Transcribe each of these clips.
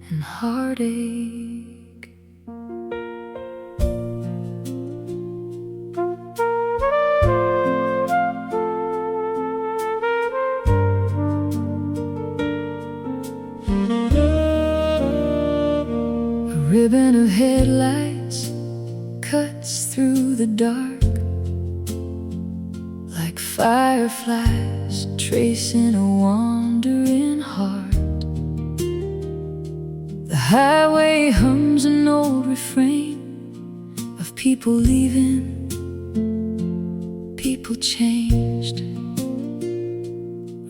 and heartache. A ribbon of headlights cuts through the dark like fireflies tracing a wandering heart. The highway hums an old refrain of people leaving, people changed.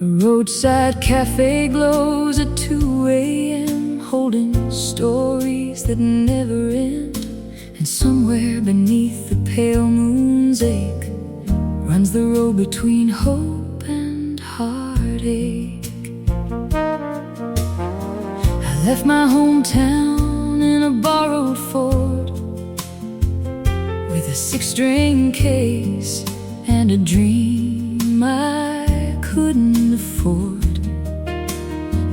A roadside cafe glows at 2 a.m., holding stories that never end. And somewhere beneath the pale moon's ache runs the road between hope and heartache. I left my hometown in a borrowed Ford with a 6-string case and a dream I couldn't afford.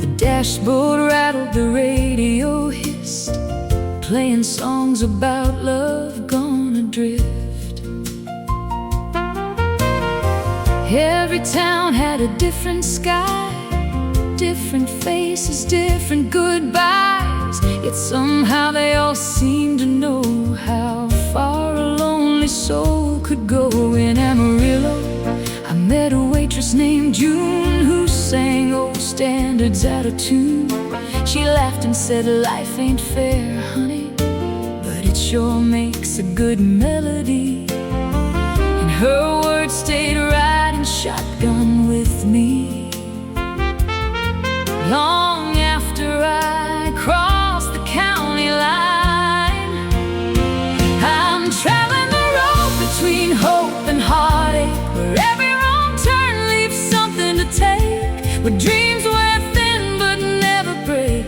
The dashboard rattled, the radio hissed, playing songs about love gone adrift. Every town had a different sky, different faces, different goodbyes. Yet somehow they all seemed to know how far a lonely soul could go. In Amarillo, I met a waitress named June who sang old standards out of tune. She laughed and said, "Life ain't fair, honey, but it sure makes a good melody." And her words stayed riding shotgun with me long after I crossed the county line. I'm traveling the road between hope and heartache, where every wrong turn leaves something to take, where dreams wear thin but never break.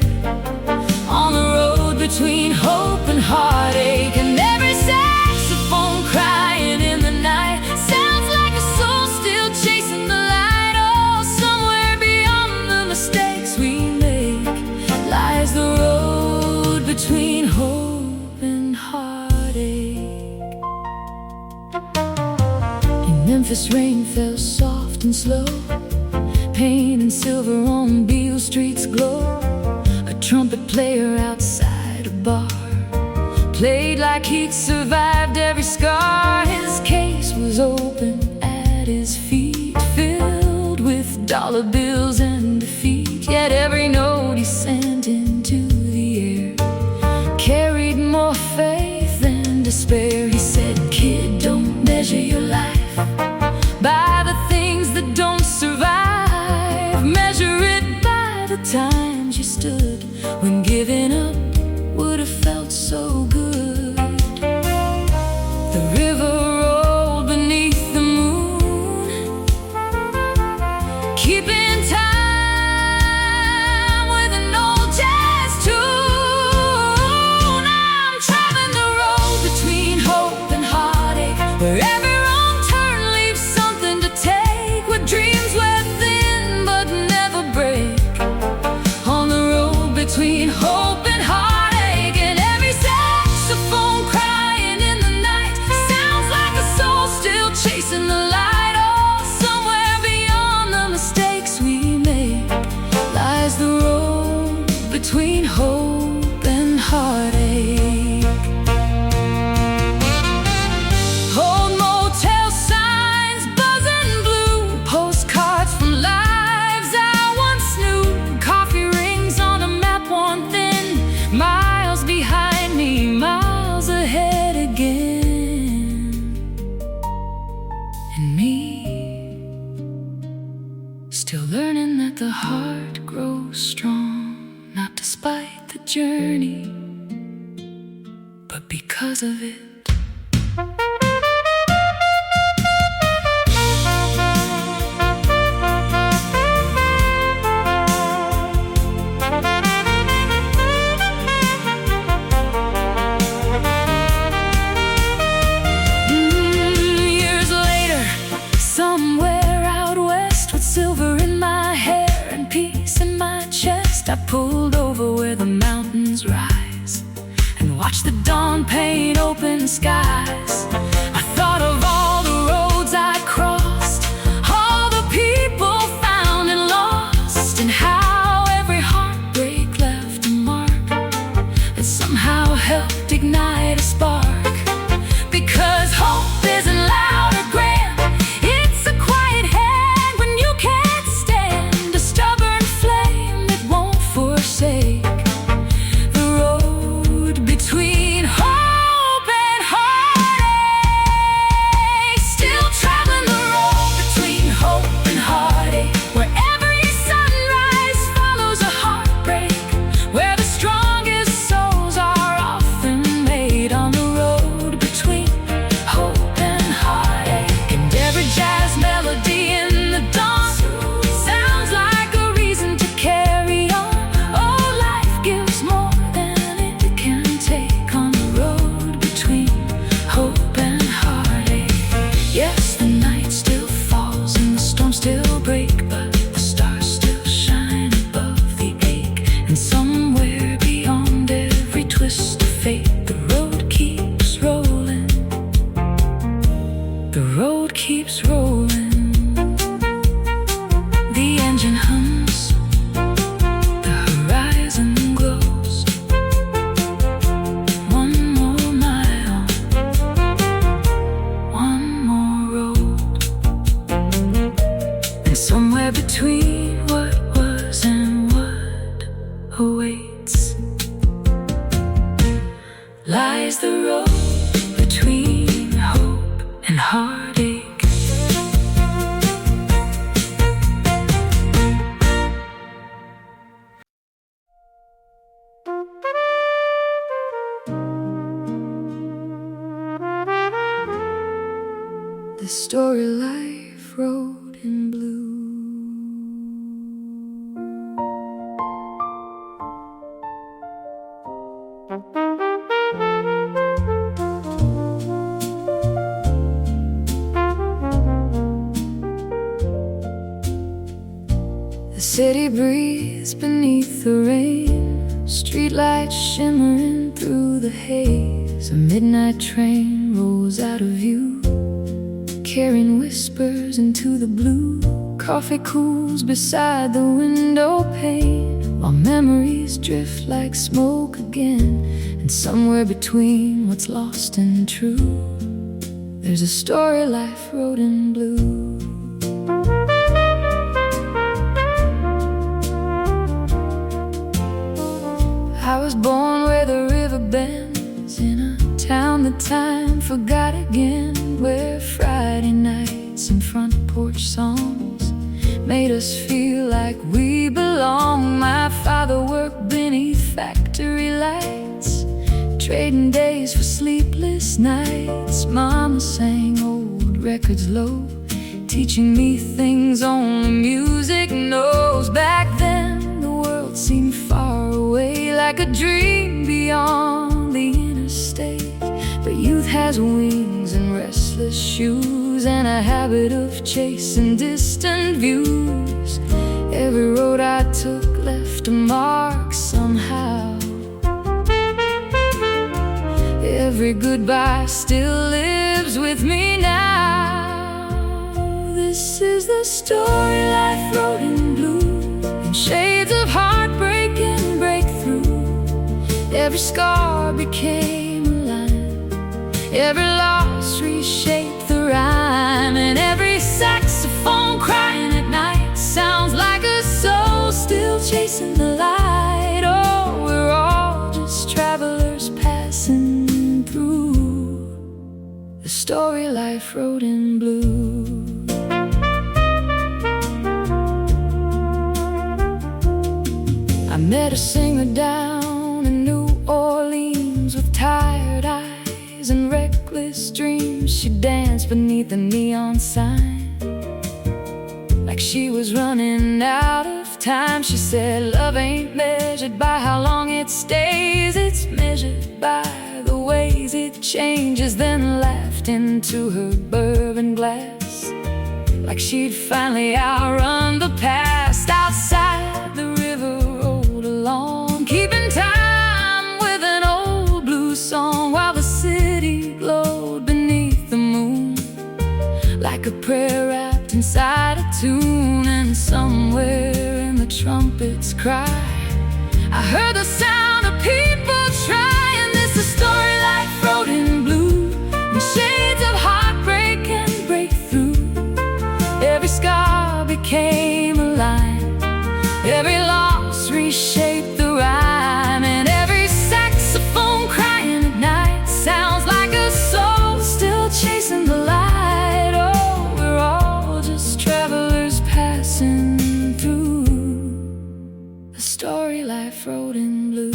On the road between hope and heartache, and every saxophone crying in the night sounds like a soul still chasing the light. Oh, somewhere beyond the mistakes we make lies the road between hope and heartache. In Memphis, rain fell soft and slow, paint and silver on Beale Street's glow. A trumpet player outside a bar played like he'd survived every scar. His case was open at his feet, filled with dollar bills and defeat. Yet every note he sent into the air carried more faith than despair. He said, "Kid, don't measure your life by the things that don't survive. Measure it by the times you stood when giving up would have felt so good." The river rolled beneath the moon, keeping time with an old jazz tune. I'm traveling the road between hope and heartache, where every wrong turn leaves something to take, where dreams wear thin but never break. On the road between hope and heartache, and every saxophone crying in the night sounds like a soul still chasing the light. Oh, somewhere beyond the mistakes we make lies the road between hope and heartache. Old motel signs buzzing blue, postcards from lives I once knew. Coffee rings on a map worn thin, miles behind me, miles ahead again. And me, still learning that the heart grows strong, not despite the journey, but because of it. Years later, somewhere out west, with silver in my hair and peace in my chest, I pulled pulled over where the mountains rise and watched the dawn paint open skies. I thought of all the roads I'd crossed, all the people found and lost, and how every heartbreak left a mark that somehow helped ignite a spark. Because hope isn't loud or grand, it's a quiet hand when you can't stand, a stubborn flame that won't forsake the road between hope and heartache. Still traveling the road between hope and heartache, where every sunrise follows a heartbreak, where the strongest souls are often made on the road between hope and heartache. And every jazz melody in the dawn sounds like a reason to carry on. Oh, life gives more than it can take on the road between hope and heartache. Yes, the night still falls and the storms still break, but the stars still shine above the ache. And somewhere beyond every twist of fate, the road keeps rolling. The road keeps rolling. The engine hums, the horizon glows. One more mile, one more road. And somewhere between what was and what awaits lies the road between hope and heartache. The story life wrote in blue. The city breathes beneath the rain, streetlights shimmering through the haze. A midnight train rolls out of view, carrying whispers into the blue. Coffee cools beside the window pane, while memories drift like smoke again. And somewhere between what's lost and true, there's a story life wrote in blue. I was born where the river bends, in a town that time forgot again, where Friday nights and front porch songs made us feel like we belong. My father worked beneath factory lights, trading days for sleepless nights. Mama sang old records low, teaching me things only music knows. Back then the world seemed far away, like a dream beyond the interstate. But youth has wings and restless shoes, and a habit of chasing distant views. Every road I took left a mark somehow. Every goodbye still lives with me now. This is the story life wrote in blue, in shades of heartbreak and breakthrough. Every scar became a line, every loss reshaped the rhyme, and every saxophone crying at night sounds like a soul still chasing the light. Oh, we're all just travelers passing through the story life wrote in blue. I met a singer down in New Orleans with tired eyes and reckless dreams. She danced beneath the neon sign like she was running out of time. She said, love ain't measured by how long it stays, it's measured by the ways it changes. Then laughed into her bourbon glass like she'd finally outrun the past. Outside the river rolled along, tune, and somewhere in the trumpet's cry I heard the sound of people trying. This is a story like wrote in blue, and shades of heartbreak and breakthrough. Every scar became a line, every loss reshaped the rhyme, and every saxophone crying at night sounds like a soul still chasing the light. Oh, we're all just travelers passing through the story life wrote in blue.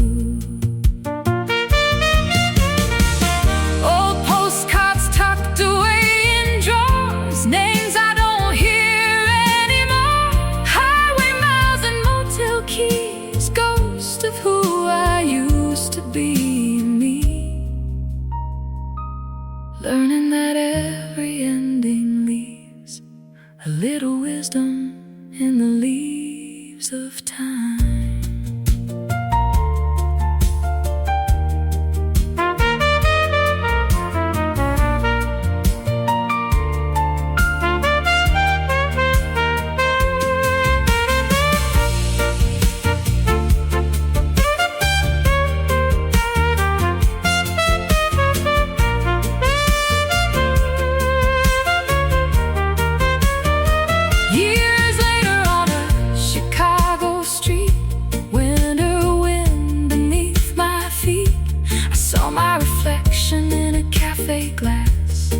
Old postcards tucked away in drawers, names I don't hear anymore. Highway miles and motel keys, ghost of who I used to be. Me, learning that every ending leaves a little wisdom in the leaves of time. Years later on a Chicago street, winter wind beneath my feet, I saw my reflection in a cafe glass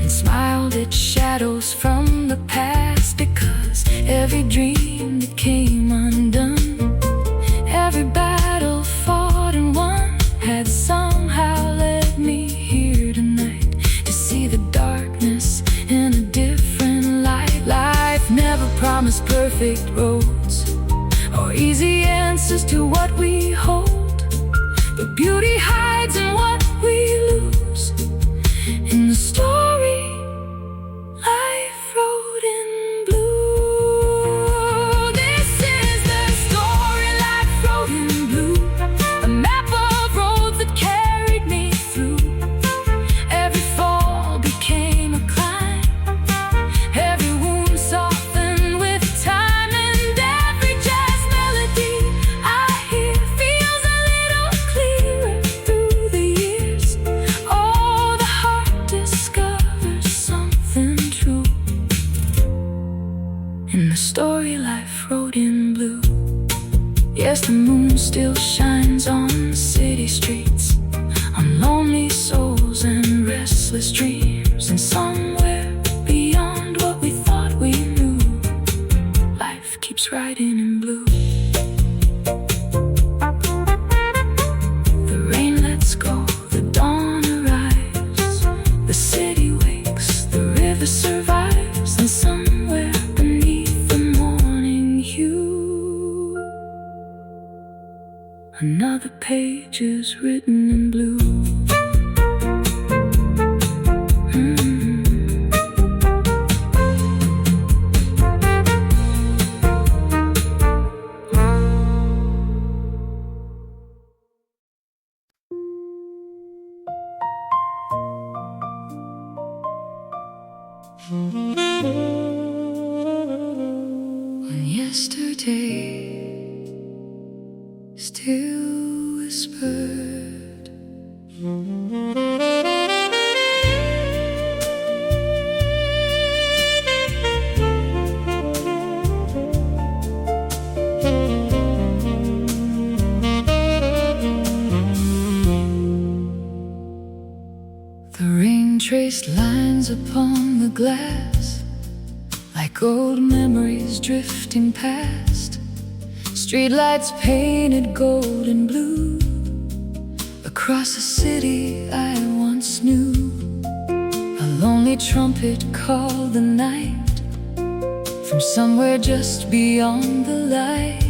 and smiled at shadows from the past. Because every dream that came undone, every battle fought and won, had somehow led me here tonight to see the darkness in a different light. Life never promised perfect roads or easy answers to what we hold, but beauty hides in what we lose, in the story life wrote in blue. This is the story life wrote in blue, a map of roads that carried me through. Every fall became a climb, every wound softened with time, and every jazz melody I hear feels a little clearer through the years. Oh, the heart discovers something true in the story life wrote in blue. Yes, the moon still shines on city streets, on lonely souls and restless dreams, and somewhere beyond what we thought we knew, life keeps writing in blue. The rain lets go, the dawn arrives, the city wakes, the river survives, and somewhere beneath the morning hue, another page is written in blue. When yesterday still whispered, the rain traced lines upon the glass like old memories drifting past. Streetlights painted gold and blue across a city I once knew. A lonely trumpet called the night from somewhere just beyond the light,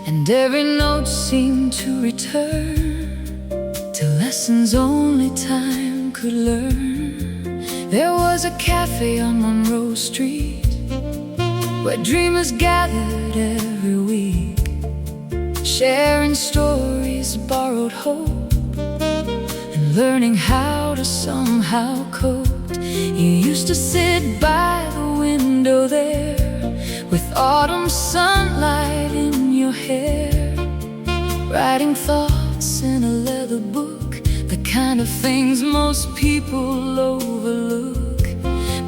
and every note seemed to return to lessons only time could learn. There was a cafe on Monroe Street where dreamers gathered every week, sharing stories, borrowed hope, and learning how to somehow cope. You used to sit by the window there, with autumn sunlight in your hair, writing thoughts in a leather book, the kind of things most people overlook.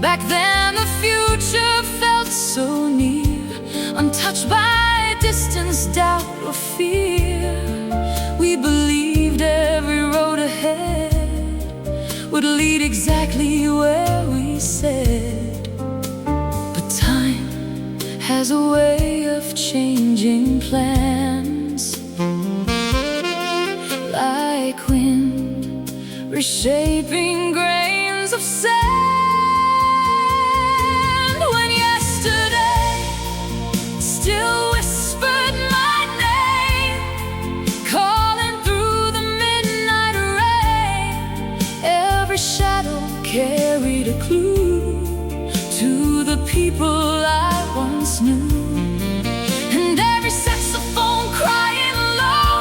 Back then the future felt so near, untouched by distance, doubt or fear. We believed every road ahead would lead exactly where we said. But time has a way of changing plans, like wind reshaping grains of sand. When yesterday still whispered my name, calling through the midnight rain, every shadow carried a clue to the people I once knew. And every saxophone crying low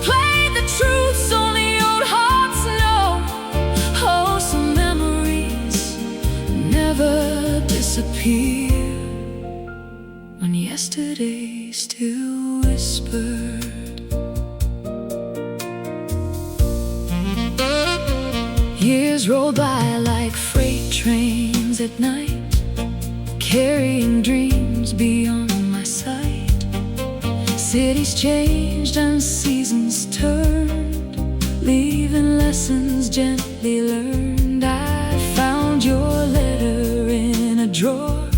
played the truths only old hearts know. Oh, some memories never disappear, when yesterday still whispered. Years roll by like freight trains at night, carrying dreams beyond my sight. Cities changed and seasons turned, leaving lessons gently learned. I found your letter in a drawer,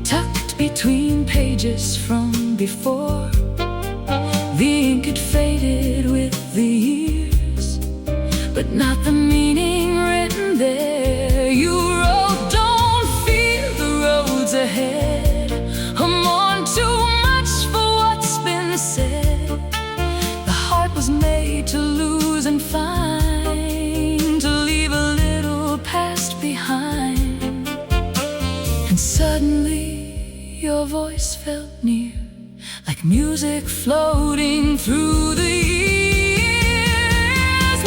tucked between pages from before. The ink had faded with the years, but not the meaning written there. You wrote, don't fear the roads ahead, or mourn too much for what's been said. The heart was made to lose and find, to leave a little past behind. And suddenly your voice felt near, like music floating through the years.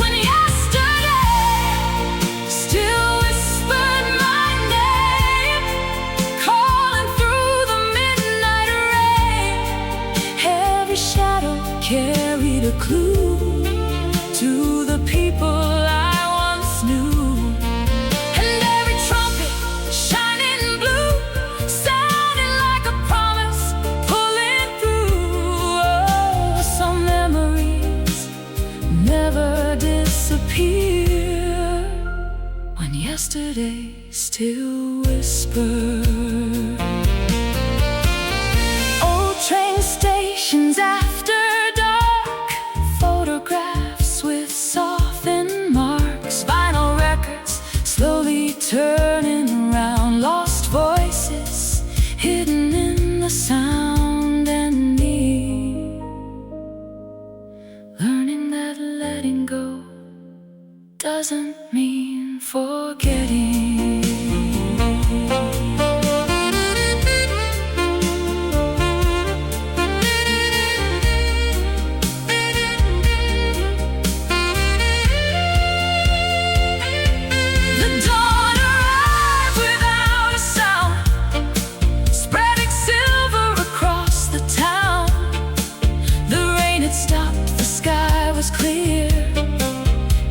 When yesterday still whispered my name, calling through the midnight rain, every shadow carried a clue to the people I once knew. And every trumpet shining blue sounded like a promise pulling through. Oh, some memories never disappear, when yesterday still whispered. Old train stations after dark, photographs with softened marks, vinyl records slowly turning around, lost voices hidden in the sound and me, learning that letting go doesn't mean forgetting. The dawn arrived without a sound, spreading silver across the town. The rain had stopped, the sky was clear,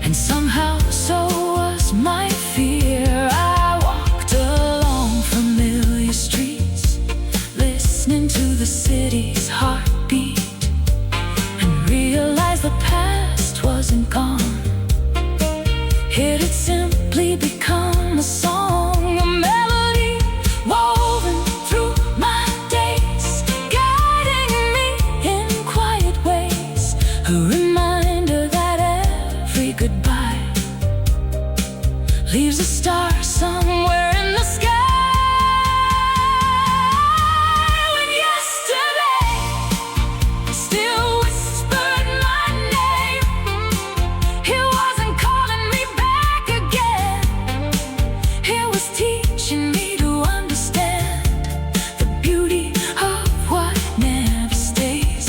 and somehow so was my fear. I walked along familiar streets, listening to the city's heartbeat, and realized the past wasn't gone. It had simply become a song, a melody woven through my days, guiding me in quiet ways, a reminder that every goodbye leaves a star somewhere in the sky. When yesterday still whispered my name, it wasn't calling me back again, it was teaching me to understand the beauty of what never stays.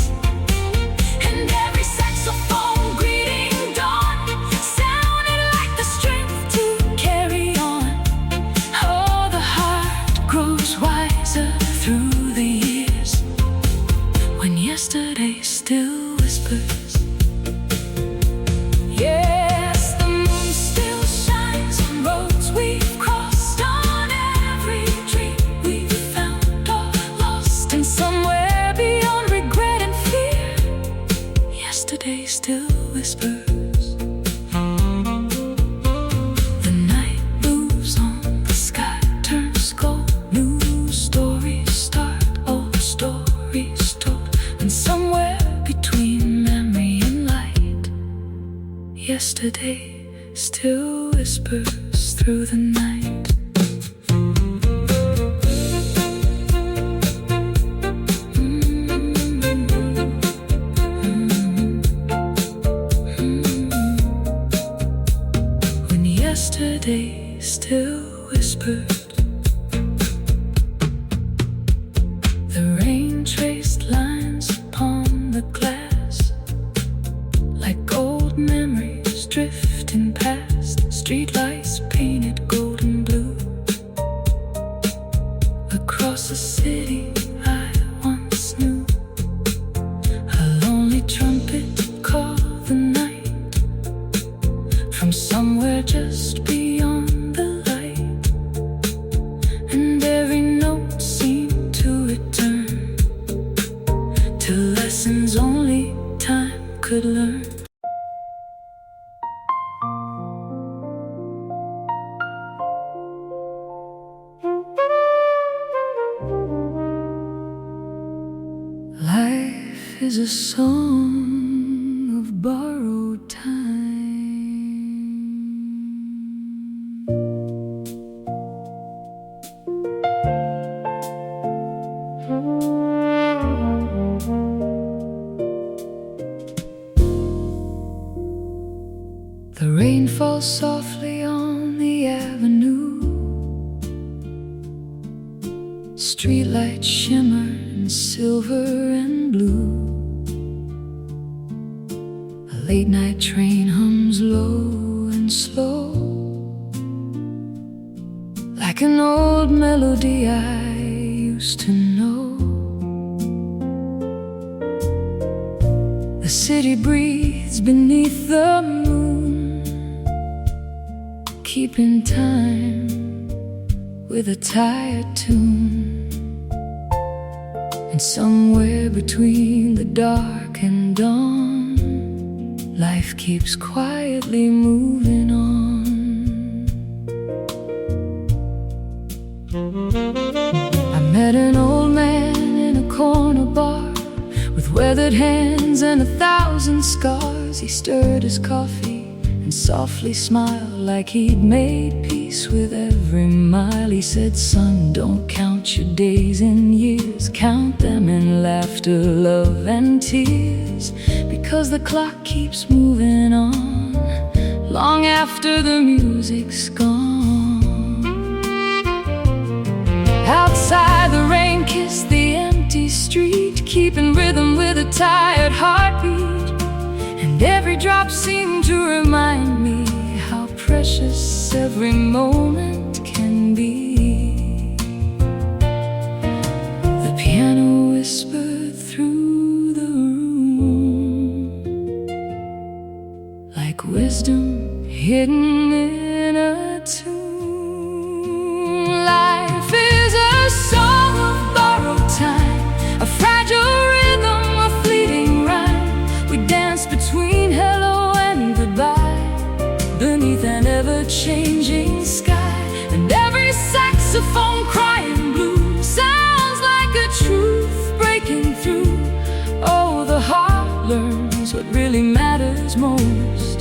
And every saxophone greeting dawn sounded like the strength to carry on. whispers. Yes, the moon still shines on roads we've crossed, on every dream we've found or lost, and somewhere beyond regret and fear, yesterday still whispers. The night moves on, the sky turns gold, new stories start, old stories told, and somewhere between memory and light, yesterday still whispers through the night. When yesterday still whispered, the rain traced lines upon the glass, like old memories drifting past. Streetlights painted golden blue across a city I once knew. A lonely trumpet called the night from somewhere just beyond the light, and every note seemed to return to lessons only time could learn. Life is a song of borrowed time. The rain falls softly on the avenue, streetlights shimmer in silver and blue. A late night train hums low and slow, like an old melody I used to know. The city breathes beneath the moon, keeping time with a tired tune. And somewhere between the dark and dawn, life keeps quietly moving on. I met an old man in a corner bar, with weathered hands and 1,000 scars. He stirred his coffee and softly smiled, like he'd made peace with every mile. He said, "Son, don't count your days in years, count them in laughter, love and tears, because the clock keeps moving on long after the music's gone." Outside, the rain kissed the empty street, keeping rhythm with a tired heartbeat, and every drop seemed to remind me how precious every moment can be. The piano whispered through the room, like wisdom hidden in a tune. Life is a song of borrowed time, a fragile rhythm, a fleeting rhyme. We dance between hello and goodbye, beneath an ever-changing sky, and every saxophone crying blue sounds like a truth breaking through. Oh, the heart learns what really matters most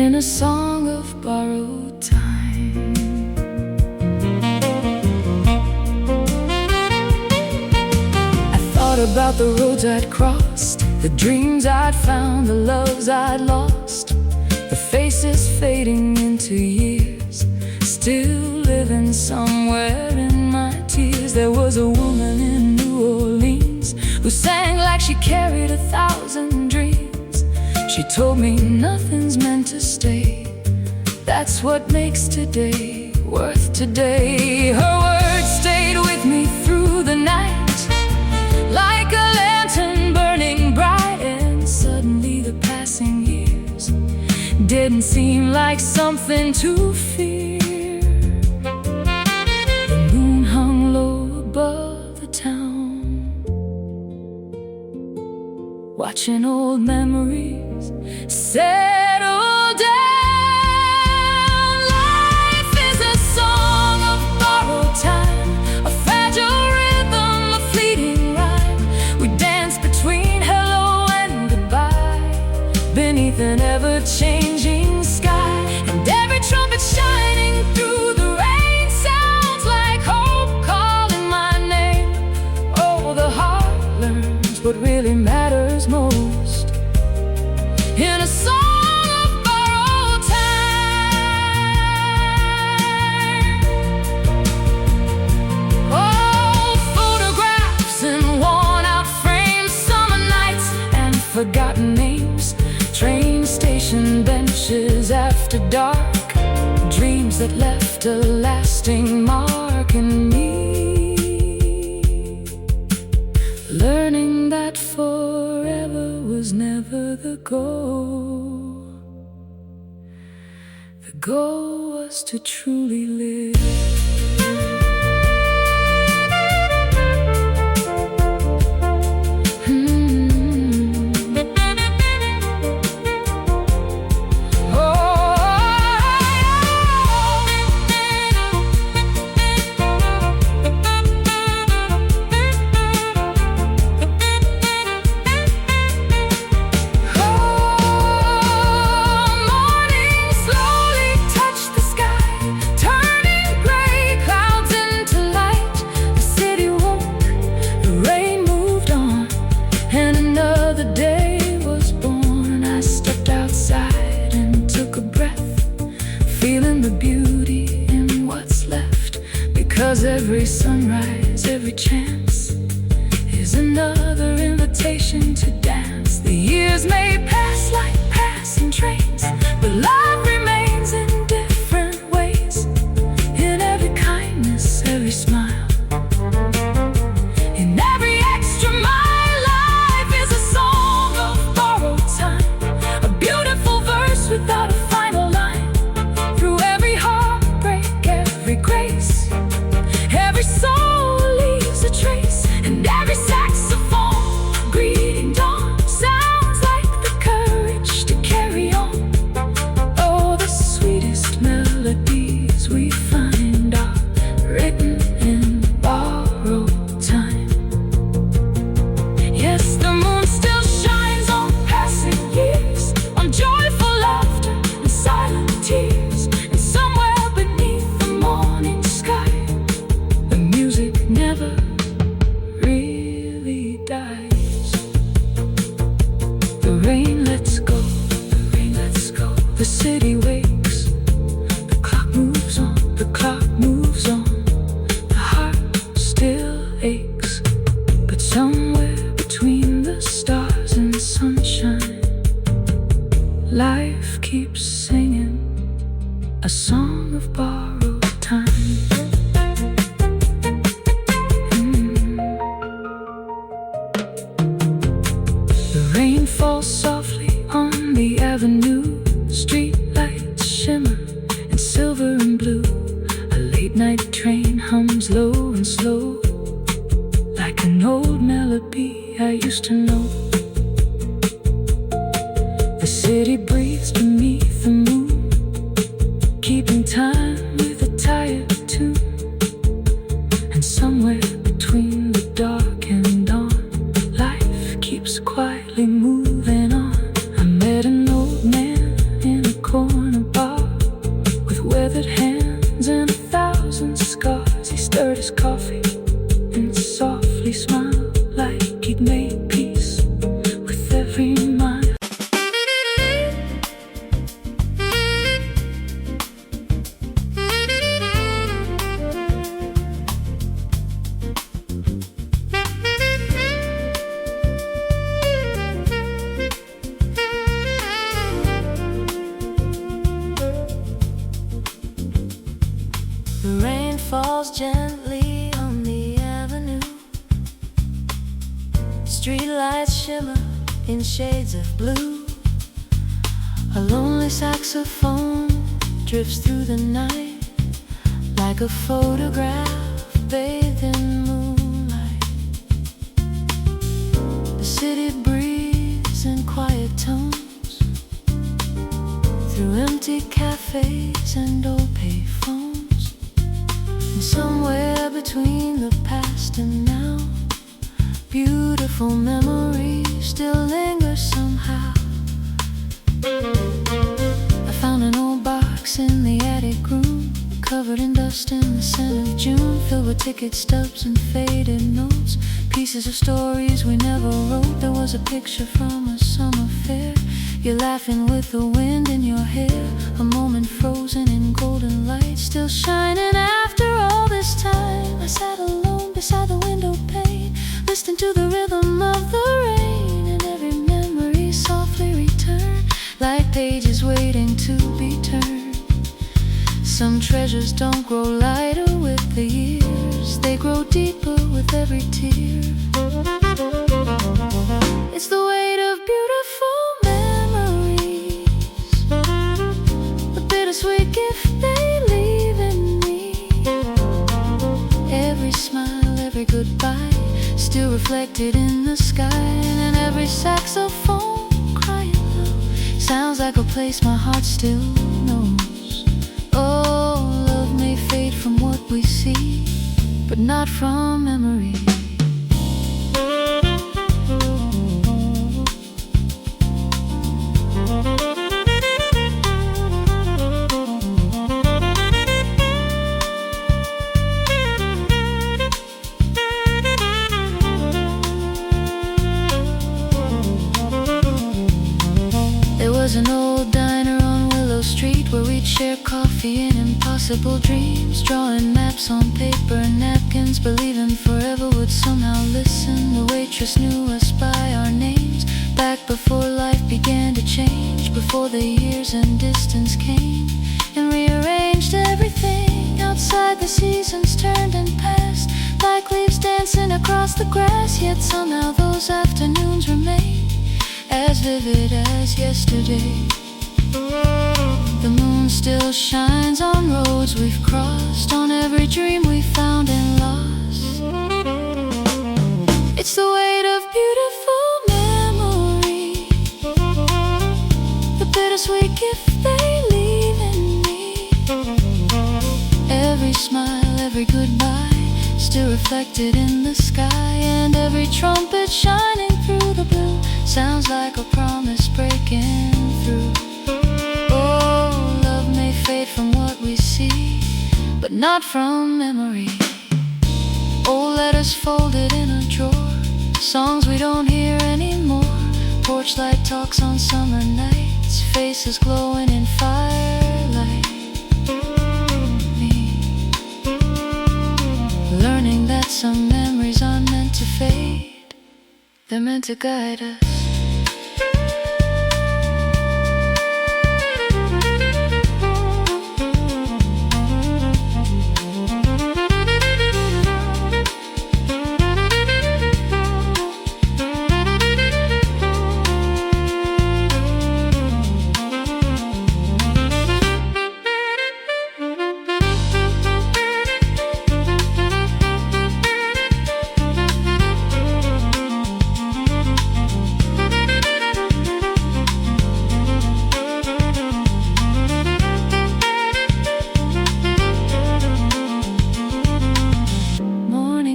in a song of borrowed time. I thought about the roads I'd crossed, the dreams I'd found, the loves I'd lost, the faces fading into years, still living somewhere in my tears. There was a woman in New Orleans who sang like she carried 1,000 dreams. She told me nothing's meant to stay, that's what makes today worth today. Her words stayed with me through the night, like a lantern burning bright. didn't seem like something to fear. The moon hung low above the town, watching old memories settle down. Life is a song of borrowed time, a fragile rhythm, a fleeting rhyme. We dance between hello and goodbye, beneath an ever-changing sky. And every trumpet shining through the rain sounds like hope calling my name. Oh, the heart learns what really matters most in a song of borrowed time. Oh, photographs in worn-out frames, summer nights and forgotten names, train station benches after dark, dreams that left a lasting mark in me. Learning that forever was never the goal. The goal was to truly live. Because every sunrise, every chance is another invitation to dance. The years may pass like passing trains, but love remains in different ways. In every kindness, every smile, in every extra mile, life is a song of borrowed time, a beautiful verse without a final line. Through every heartbreak, every grace, every soul leaves a trace, and every saxophone greeting dawn sounds like the courage to carry on. Oh, the sweetest melodies we find are written in borrowed time. Yes, the moon still shines on passing years, on joyful laughter and silent tears, and somewhere beneath the morning sky, the music never really dies. The rain lets go, the rain lets go. The city wakes, the clock moves on, the clock moves on. The heart still aches, but somewhere between the stars and sunshine, life keeps singing a song of borrowed time. The rain falls softly on the avenue, street lights shimmer in silver and blue. A late night train hums low and slow, like an old melody I used to know. The city breathes beneath the moon, keeping time with a tired tune. And somewhere between the dark and dawn, life keeps quietly moving on. I met an old man in a corner bar, with weathered hands and 1,000 scars. He stirred his coffee and softly smiled, like he'd made peace with every mile. The rain falls gently on the avenue, streetlights shimmer in shades of blue. A lonely lonely saxophone drifts through the night like a photograph bathed in moonlight. The city breathes in quiet tones through empty cafes and old payphones. And somewhere between the past and now, beautiful memories still linger somehow. I found an old box in the attic room, covered in dust in the scent of June, filled with ticket stubs and faded notes, pieces of stories we never wrote. There was a picture from a summer fair, you're laughing with the wind in your hair, a moment frozen in golden light, still shining after all this time. I sat alone beside the window pane, listening to the rhythm of the rain, and every memory softly returned, like pages waiting to be turned. Some treasures don't grow lighter with the years, they grow deeper with every tear. It's the weight of beautiful memories, the bittersweet gift they leave in me. Every smile, every goodbye, still reflected in the sky, and every saxophone crying low sounds like a place my heart still knows. Oh, love may fade from what we see, but not from memory. There was an old diner on Willow Street where we'd share coffee and impossible dreams, drawing maps on paper and napkins, believing forever would somehow listen. The waitress knew us by our names, back before life began to change, before the years and distance came and rearranged everything. Outside the seasons turned and passed like leaves dancing across the grass, yet somehow those afternoons remain as vivid as yesterday. The moon still shines on roads we've crossed, on every dream we found and lost. It's the weight of beautiful memory, the bittersweet gift they leave in me. Every smile, every goodbye, still reflected in the sky, and every trumpet shining through the blue sounds like a promise breaking through. Oh, love may fade from what we see, but not from memory. Old letters folded in a drawer, songs we don't hear anymore, porch light talks on summer nights, faces glowing in firelight. Me learning that some memories aren't meant to fade, they're meant to guide us.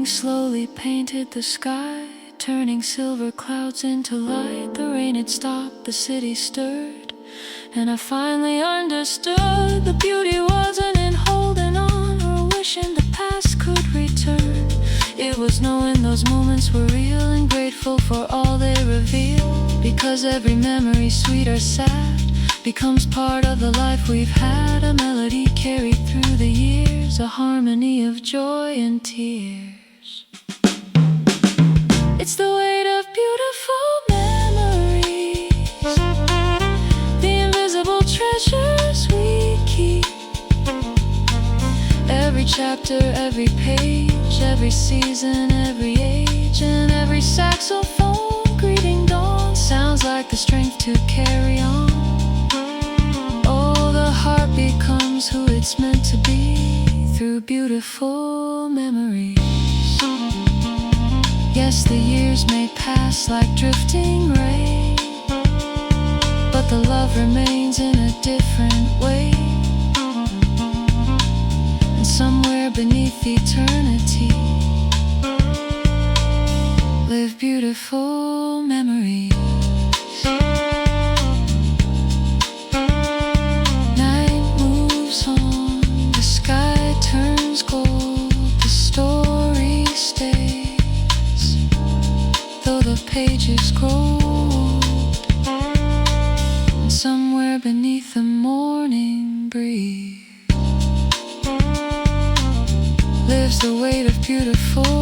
Slowly painted the sky, turning silver clouds into light. The rain had stopped, the city stirred, and I finally understood the beauty wasn't in holding on or wishing the past could return. It was knowing those moments were real and grateful for all they reveal, because every memory, sweet or sad, becomes part of the life we've had. A melody carried through the years, a harmony of joy and tears. It's the weight of beautiful memories, the invisible treasures we keep. Every chapter, every page, every season, every age, and every saxophone greeting dawn sounds like the strength to carry on. knows who it's meant to be through beautiful memories. Yes, the years may pass like drifting rain, but the love remains in a different way. And somewhere beneath eternity live beautiful memories. Night moves on, the sky turns gold, the story stays, though the pages grow old. And somewhere beneath the morning breeze lives the weight of beautiful